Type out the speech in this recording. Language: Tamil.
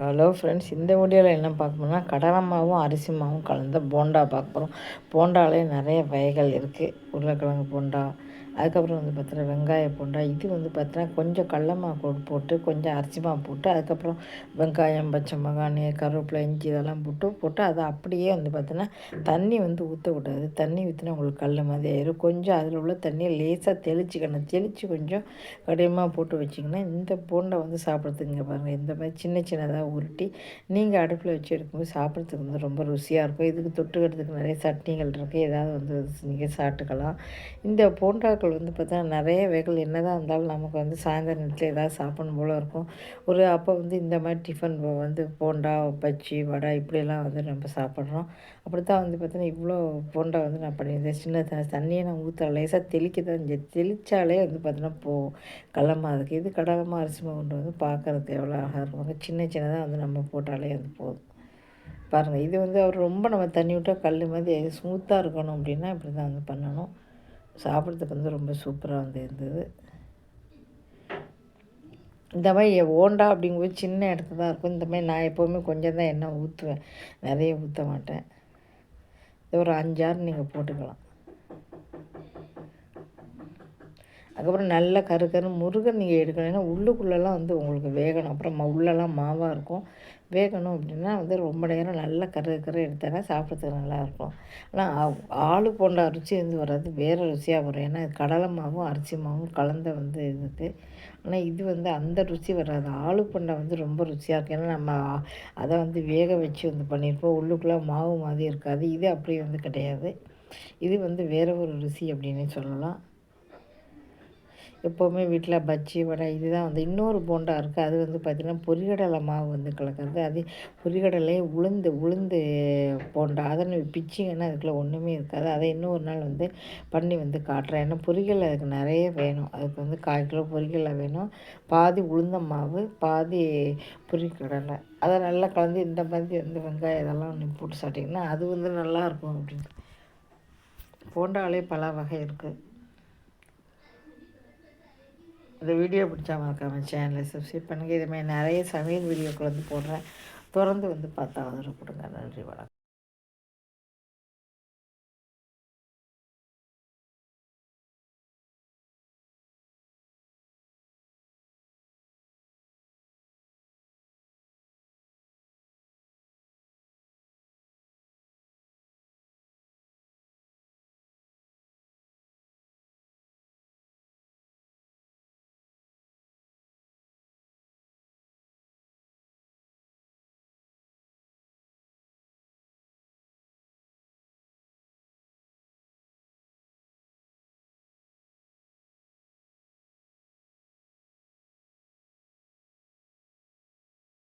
ஹலோ ஃப்ரெண்ட்ஸ், இந்த வீடியோவில் என்ன பார்க்க போனால் கடலை மாவும் அரிசி மாவும் கலந்த போண்டா பார்க்க போகிறோம். போண்டாலே நிறைய வகைகள் இருக்குது. உருளைக்கிழங்கு போண்டா, அதுக்கப்புறம் பார்த்தீங்கன்னா வெங்காய போண்டா. இது பார்த்தீங்கன்னா கொஞ்சம் கடல மாவு போட்டு கொஞ்சம் அரிசி மாவு போட்டு அதுக்கப்புறம் வெங்காயம், பச்சை மிளகாய், கருவேப்பிலை, இஞ்சி இதெல்லாம் போட்டு அதை அப்படியே பார்த்தீங்கன்னா தண்ணி ஊற்றக்கூடாது. தண்ணி ஊற்றினா உங்களுக்கு கல் மாதிரி ஆயிடும். கொஞ்சம் அதில் உள்ள தண்ணியை லேசாக தெளித்து கொஞ்சம் கடினமாக போட்டு வச்சிங்கன்னா இந்த போண்டை சாப்பிட்றதுங்க பாருங்கள். இந்த மாதிரி சின்ன சின்னதாக உருட்டி நீங்கள் அடுப்பில் வச்சு எடுக்கும்போது சாப்பிட்றதுக்கு ரொம்ப ருசியாக இருக்கும். இதுக்கு தொட்டுக்கிறதுக்கு நிறைய சட்னிகள் இருக்குது. ஏதாவது நீங்கள் சாப்பிட்டுக்கலாம். இந்த போண்டாக்கள் பார்த்தா நிறைய வகைகள் என்ன தான் இருந்தாலும் நமக்கு சாயந்தர நேரத்தில் ஏதாவது சாப்பிடணும் போல் இருக்கும். அப்போ இந்த மாதிரி டிஃபன் போண்டா, பஜ்ஜி, வடை இப்படியெல்லாம் நம்ம சாப்பிட்றோம். அப்படி தான் பார்த்தீங்கன்னா இவ்வளோ போண்டா நான் பண்ணியிருந்தேன். சின்ன தண்ணியை நான் ஊற்ற லேசாக தெளிக்க தான் தெளித்தாலே பார்த்தீங்கன்னா கடலமா இருக்குது. இது கடலமா அரிசி மாவு பார்க்குறதுக்கு எவ்வளோ அழகாக இருக்கும். சின்ன சின்னதாக நம்ம போட்டாலே போதும். பாருங்கள், இது அவர் ரொம்ப நம்ம தண்ணி விட்டால் கல் மாதிரி ஸ்மூத்தாக இருக்கணும் அப்படின்னா இப்படி தான் பண்ணணும். சாப்பிட்றதுக்கு ரொம்ப சூப்பராக இருந்தது. இந்த மாதிரி ஓண்டா அப்படிங்கும்போது சின்ன இடத்துல தான் இருக்கும். இந்த மாதிரி நான் எப்போவுமே கொஞ்சம் தான் எண்ணெய் ஊற்றுவேன், நிறைய ஊற்ற மாட்டேன். இது ஒரு 5, 6 நீங்கள் போட்டுக்கலாம். அதுக்கப்புறம் நல்லா கரு முருகன் நீங்கள் எடுக்கணும். ஏன்னா உள்ளுக்குள்ளெல்லாம் உங்களுக்கு வேகணும். அப்புறம் உள்ளெல்லாம் மாவாக இருக்கும். வேகணும் அப்படின்னா ரொம்ப நேரம் நல்லா கரு எடுத்தாங்கன்னா சாப்பிட்றதுக்கு நல்லாயிருக்கும். ஆனால் ஆளு போண்டா ருசி வராது, வேறு ருசியாக வரும். ஏன்னா கடலை மாவும் அரிசி மாவும் கலந்த இதுக்கு. ஆனால் இது அந்த ருசி வராது. ஆளு போண்டா ரொம்ப ருசியாக இருக்கும். ஏன்னா நம்ம அதை வேக வச்சு பண்ணியிருப்போம். உள்ளுக்குள்ளே மாவு மாதிரி இருக்காது. இது அப்படி கிடையாது. இது வேறு ஒரு ருசி அப்படின்னே சொல்லலாம். எப்போவுமே வீட்டில் பஜ்ஜி, வடை இதுதான் இன்னொரு போண்டா இருக்குது. அது பார்த்திங்கன்னா பொரிகடலை மாவு கலக்கிறது. அது பொரிகடலை உளுந்து போண்டா. அதை பிச்சிங்கன்னா அதுக்குள்ளே ஒன்றுமே இருக்காது. அதை இன்னொரு நாள் பண்ணி காட்டுறேன். ஏன்னா பொரிகடலை அதுக்கு நிறைய வேணும். அதுக்கு 1/4 கிலோ பொரிகடலை வேணும். பாதி உளுந்த மாவு, பாதி பொரிகடலை. அதை நல்லா கலந்து இந்த மாதிரி வெங்காயம் இதெல்லாம் போட்டு சாப்பிட்டிங்கன்னா அது நல்லாயிருக்கும் அப்படின்னு. போண்டாலே பல வகை இருக்குது. இந்த வீடியோ பிடிச்சா மறக்காமல் சேனலை சப்ஸ்கிரைப் பண்ணுங்கள். இதுமாதிரி நிறைய சமையல் வீடியோக்கள் போடுறேன். தொடர்ந்து பார்த்தா ஆதரவு கொடுங்க. நன்றி, வணக்கம்.